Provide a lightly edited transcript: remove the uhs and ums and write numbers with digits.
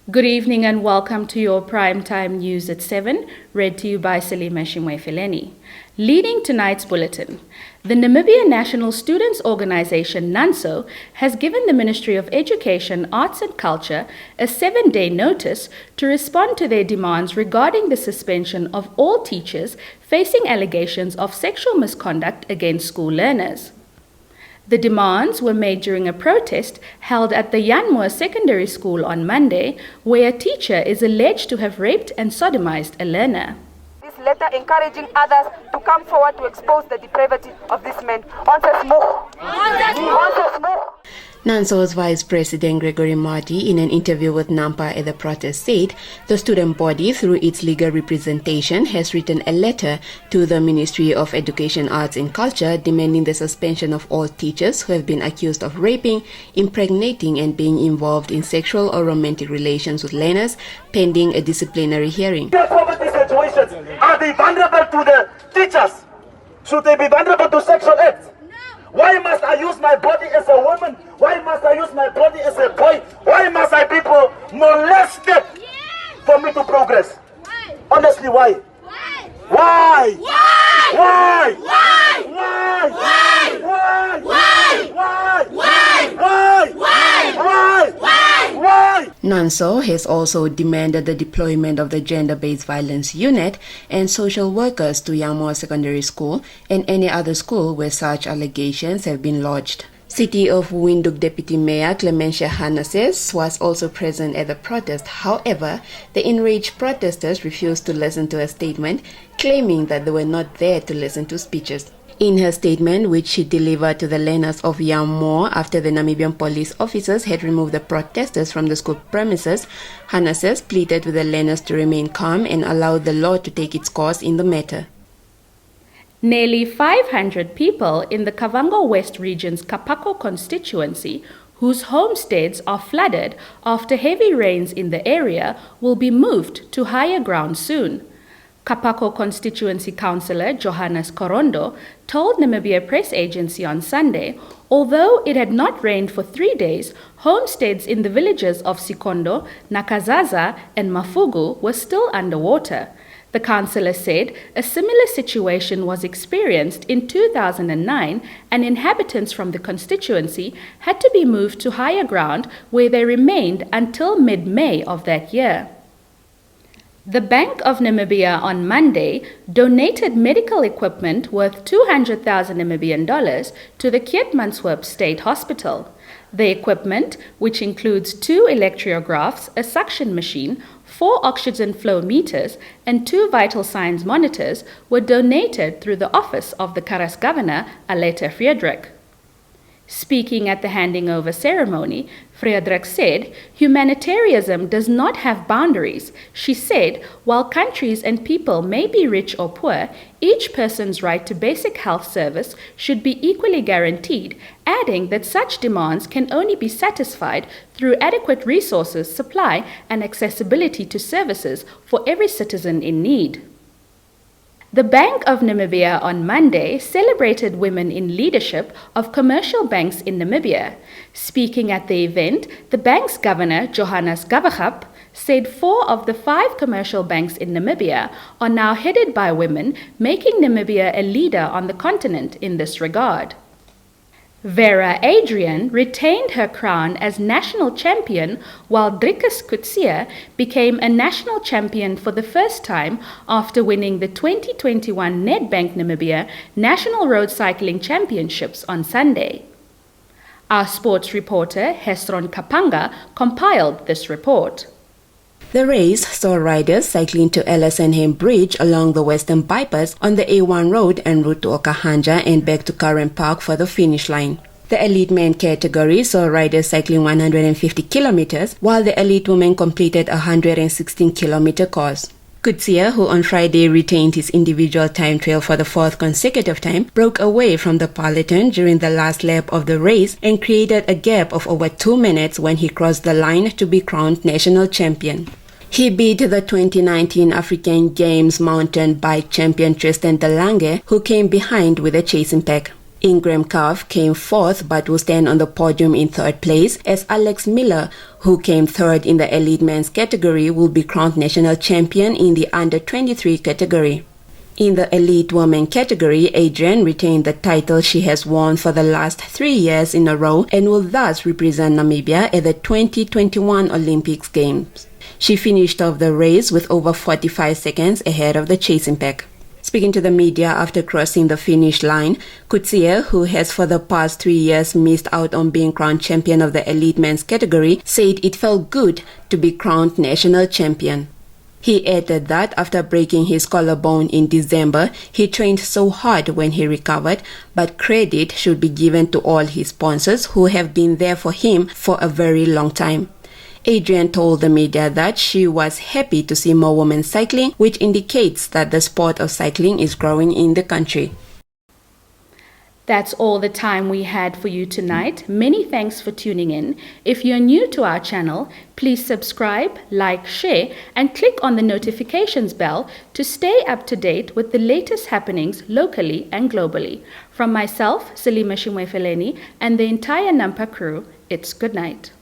Good evening and welcome to your primetime news at 7, read to you by Salima Shimwe-Fileni. Leading tonight's bulletin, the Namibia National Students Organization, NANSO, has given the Ministry of Education, Arts and Culture a 7-day notice to respond to their demands regarding the suspension of all teachers facing allegations of sexual misconduct against school learners. The demands were made during a protest held at the Yanmoor Secondary School on Monday, where a teacher is alleged to have raped and sodomized a learner. This letter encouraging others to come forward to expose the depravity of this man. NANSO's Vice President Gregory Marty, in an interview with Nampa at the protest, said the student body, through its legal representation, has written a letter to the Ministry of Education, Arts and Culture demanding the suspension of all teachers who have been accused of raping, impregnating and being involved in sexual or romantic relations with learners, pending a disciplinary hearing. Poverty situations, are they vulnerable to the teachers? Should they be vulnerable to sexual acts? Why must I use my body as a woman? Why must I use my body as a boy? Why must I be molested for me to progress? Why? Honestly, why? Why? Why? Why? Why? Why? Why? Why? Why? Why? Why? Why? Why? Why? Why? Why? NANSO has also demanded the deployment of the Gender-Based Violence Unit and social workers to Yanmoor Secondary School and any other school where such allegations have been lodged. City of Windhoek Deputy Mayor Clementia Hannases was also present at the protest. However, the enraged protesters refused to listen to a statement, claiming that they were not there to listen to speeches. In her statement, which she delivered to the learners of Yanmoor after the Namibian police officers had removed the protesters from the school premises, Hannases pleaded with the learners to remain calm and allow the law to take its course in the matter. Nearly 500 people in the Kavango West region's Kapako constituency, whose homesteads are flooded after heavy rains in the area, will be moved to higher ground soon. Kapako constituency councillor Johannes Korondo told Namibia Press Agency on Sunday, although it had not rained for 3 days, homesteads in the villages of Sikondo, Nakazaza and Mafugu were still underwater. The councillor said a similar situation was experienced in 2009 and inhabitants from the constituency had to be moved to higher ground where they remained until mid-May of that year. The Bank of Namibia on Monday donated medical equipment worth 200,000 Namibian dollars to the Keetmanshoop State Hospital. The equipment, which includes 2 electrographs, a suction machine, 4 oxygen flow meters, and 2 vital signs monitors, were donated through the office of the Karas governor, Aletta Friedrich. Speaking at the handing over ceremony, Friedrich said, humanitarianism does not have boundaries. She said, while countries and people may be rich or poor, each person's right to basic health service should be equally guaranteed, adding that such demands can only be satisfied through adequate resources, supply, and accessibility to services for every citizen in need. The Bank of Namibia on Monday celebrated women in leadership of commercial banks in Namibia. Speaking at the event, the bank's governor, Johannes Gavagap, said 4 of the 5 commercial banks in Namibia are now headed by women, making Namibia a leader on the continent in this regard. Vera Adrian retained her crown as national champion, while Driekus Coetzee became a national champion for the first time after winning the 2021 Nedbank Namibia National Road Cycling Championships on Sunday. Our sports reporter, Hesron Kapanga, compiled this report. The race saw riders cycling to Ellessenheim Bridge along the Western Bypass on the A1 road en route to Okahanja and back to Karen Park for the finish line. The elite men category saw riders cycling 150 kilometers, while the elite women completed a 116-kilometer course. Coetzee, who on Friday retained his individual time trial for the 4th consecutive time, broke away from the peloton during the last lap of the race and created a gap of over 2 minutes when he crossed the line to be crowned national champion. He beat the 2019 African Games mountain bike champion Tristan de Lange, who came behind with a chasing pack. Ingram Cove came fourth but will stand on the podium in third place, as Alex Miller, who came third in the elite men's category, will be crowned national champion in the under-23 category. In the elite women category, Adrian retained the title she has won for the last 3 years in a row and will thus represent Namibia at the 2021 Olympics Games. She finished off the race with over 45 seconds ahead of the chasing pack. Speaking to the media after crossing the finish line, Kutsia, who has for the past 3 years missed out on being crowned champion of the elite men's category, said it felt good to be crowned national champion. He added that after breaking his collarbone in December, he trained so hard when he recovered, but credit should be given to all his sponsors who have been there for him for a very long time. Adrian told the media that she was happy to see more women cycling, which indicates that the sport of cycling is growing in the country. That's all the time we had for you tonight. Many thanks for tuning in. If you're new to our channel, please subscribe, like, share, and click on the notifications bell to stay up to date with the latest happenings locally and globally. From myself, Salima Shimwefeleni, and the entire Nampa crew, it's good night.